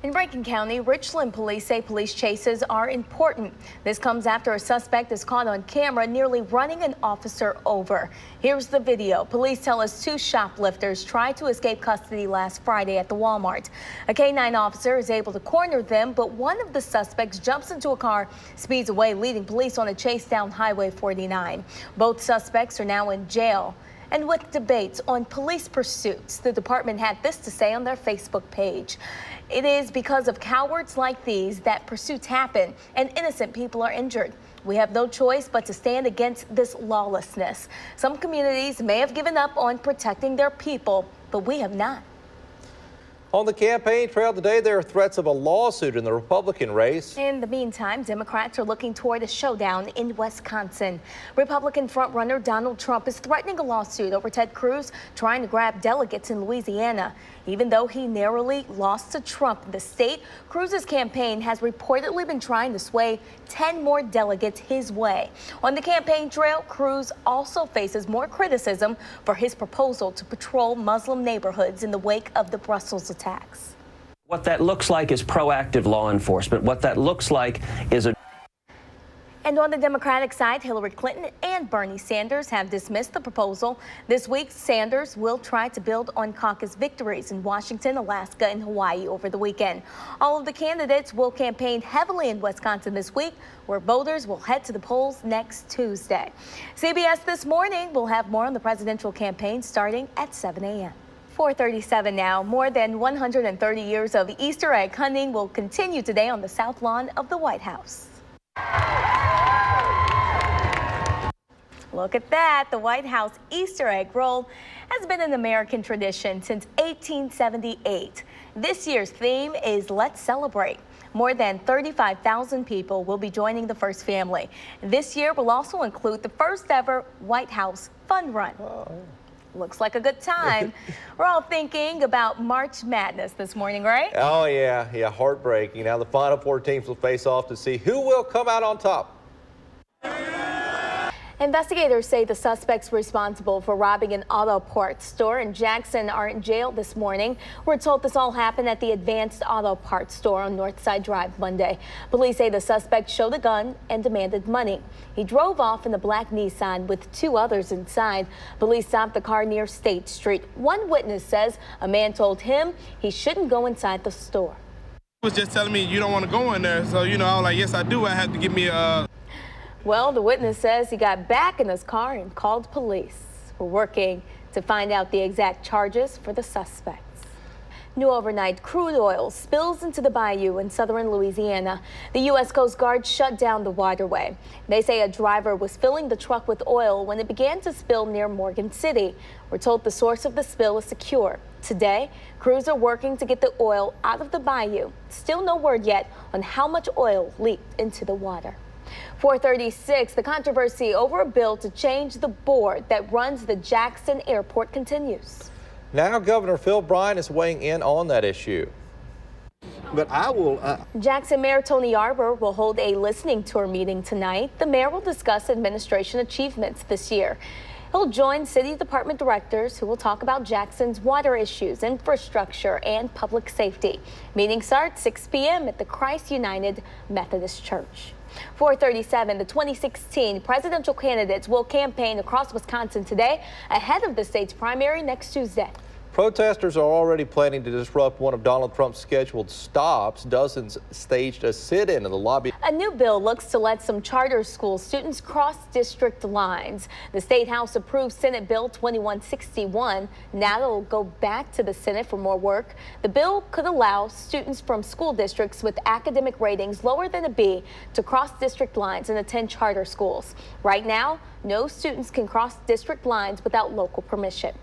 In Rankin County, Richland police say police chases are important. This comes after a suspect is caught on camera nearly running an officer over. Here's the video. Police tell us two shoplifters tried to escape custody last Friday at the Walmart. A K-9 officer is able to corner them, but one of the suspects jumps into a car, speeds away, leading police on a chase down Highway 49. Both suspects are now in jail. And with debates on police pursuits, the department had this to say on their Facebook page. It is because of cowards like these that pursuits happen and innocent people are injured. We have no choice but to stand against this lawlessness. Some communities may have given up on protecting their people, but we have not. On the campaign trail today, there are threats of a lawsuit in the Republican race. In the meantime, Democrats are looking toward a showdown in Wisconsin. Republican frontrunner Donald Trump is threatening a lawsuit over Ted Cruz trying to grab delegates in Louisiana. Even though he narrowly lost to Trump in the state, Cruz's campaign has reportedly been trying to sway 10 more delegates his way. On the campaign trail, Cruz also faces more criticism for his proposal to patrol Muslim neighborhoods in the wake of the Brussels attacks. What that looks like is proactive law enforcement. What that looks like is a And on the Democratic side, Hillary Clinton and Bernie Sanders have dismissed the proposal. This week, Sanders will try to build on caucus victories in Washington, Alaska, and Hawaii over the weekend. All of the candidates will campaign heavily in Wisconsin this week, where voters will head to the polls next Tuesday. CBS This Morning will have more on the presidential campaign starting at 7 a.m. 4:37 now. More than 130 years of Easter egg hunting will continue today on the south lawn of the White House. Look at that. The White House Easter egg roll has been an American tradition since 1878. This year's theme is Let's Celebrate. More than 35,000 people will be joining the first family. This year will also include the first ever White House Fun Run. Looks like a good time. We're all thinking about March Madness this morning, right? Oh, yeah, heartbreaking. Now the final four teams will face off to see who will come out on top. Investigators say the suspects responsible for robbing an auto parts store in Jackson are in jail this morning. We're told this all happened at the Advanced Auto Parts store on Northside Drive Monday. Police say the suspect showed a gun and demanded money. He drove off in a black Nissan with two others inside. Police stopped the car near State Street. One witness says a man told him he shouldn't go inside the store. He was just telling me you don't want to go in there. So, I was like, yes, I do. I have to give me a... Well, the witness says he got back in his car and called police. We're working to find out the exact charges for the suspects. New overnight, crude oil spills into the bayou in southern Louisiana. The U.S. Coast Guard shut down the waterway. They say a driver was filling the truck with oil when it began to spill near Morgan City. We're told the source of the spill is secure. Today, crews are working to get the oil out of the bayou. Still no word yet on how much oil leaked into the water. 4:36, the controversy over a bill to change the board that runs the Jackson Airport continues. Now Governor Phil Bryant is weighing in on that issue. But I will... Jackson Mayor Tony Arbor will hold a listening tour meeting tonight. The mayor will discuss administration achievements this year. He'll join city department directors who will talk about Jackson's water issues, infrastructure, and public safety. Meeting starts 6 p.m. at the Christ United Methodist Church. 4:37, the 2016 presidential candidates will campaign across Wisconsin today ahead of the state's primary next Tuesday. Protesters are already planning to disrupt one of Donald Trump's scheduled stops. Dozens staged a sit-in in the lobby. A new bill looks to let some charter school students cross district lines. The State House approved Senate Bill 2161. Now it'll go back to the Senate for more work. The bill could allow students from school districts with academic ratings lower than a B to cross district lines and attend charter schools. Right now, no students can cross district lines without local permission.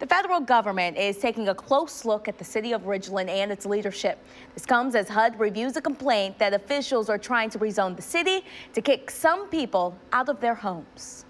The federal government is taking a close look at the city of Ridgeland and its leadership. This comes as HUD reviews a complaint that officials are trying to rezone the city to kick some people out of their homes.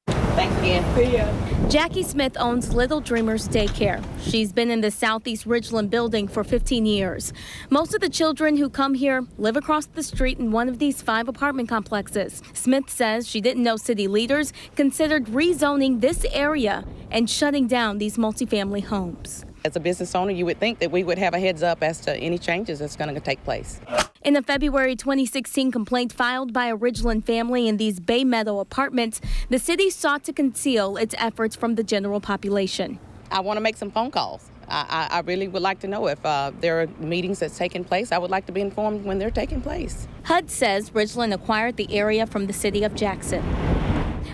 Thanks again. See ya. Jackie Smith owns Little Dreamers Daycare. She's been in the Southeast Ridgeland building for 15 years. Most of the children who come here live across the street in one of these 5 apartment complexes. Smith says she didn't know city leaders considered rezoning this area and shutting down these multifamily homes. As a business owner, you would think that we would have a heads up as to any changes that's going to take place. In a February 2016 complaint filed by a Ridgeland family in these Bay Meadow apartments, the city sought to conceal its efforts from the general population. I want to make some phone calls. I really would like to know if there are meetings that's taking place. I would like to be informed when they're taking place. HUD says Ridgeland acquired the area from the city of Jackson.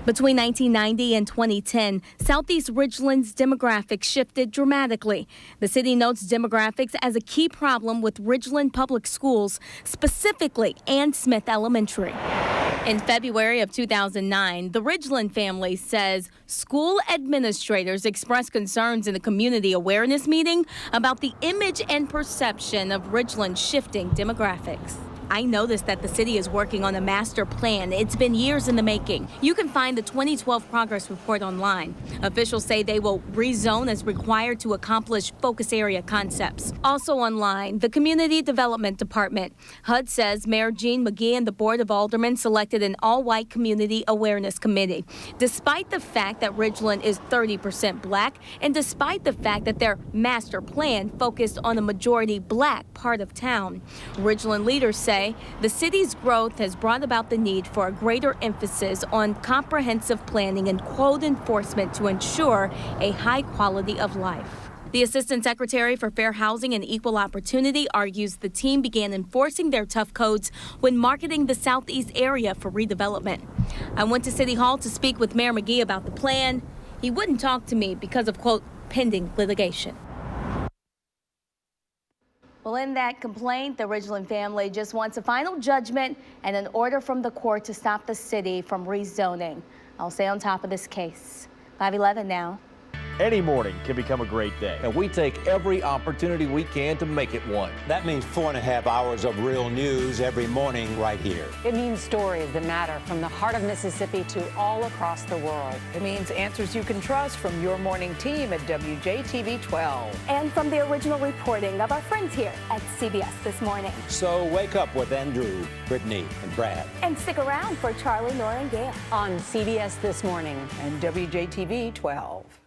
Between 1990 and 2010, Southeast Ridgeland's demographics shifted dramatically. The city notes demographics as a key problem with Ridgeland Public Schools, specifically Ann Smith Elementary. In February of 2009, the Ridgeland family says school administrators expressed concerns in a community awareness meeting about the image and perception of Ridgeland's shifting demographics. I noticed that the city is working on a master plan. It's been years in the making. You can find the 2012 progress report online. Officials say they will rezone as required to accomplish focus area concepts. Also online, the Community Development Department. HUD says Mayor Gene McGee and the Board of Aldermen selected an all-white community awareness committee. Despite the fact that Ridgeland is 30% black, and despite the fact that their master plan focused on a majority black part of town, Ridgeland leaders say the city's growth has brought about the need for a greater emphasis on comprehensive planning and code enforcement to ensure a high quality of life. The Assistant Secretary for Fair Housing and Equal Opportunity argues the team began enforcing their tough codes when marketing the Southeast area for redevelopment. I went to City Hall to speak with Mayor McGee about the plan. He wouldn't talk to me because of, quote, pending litigation. Well, in that complaint, the Ridgeland family just wants a final judgment and an order from the court to stop the city from rezoning. I'll stay on top of this case. 5:11 now. Any morning can become a great day. And we take every opportunity we can to make it one. That means 4.5 hours of real news every morning right here. It means stories that matter from the heart of Mississippi to all across the world. It means answers you can trust from your morning team at WJTV 12. And from the original reporting of our friends here at CBS This Morning. So wake up with Andrew, Brittany, and Brad. And stick around for Charlie, Nora, and Gail On CBS This Morning. And WJTV 12.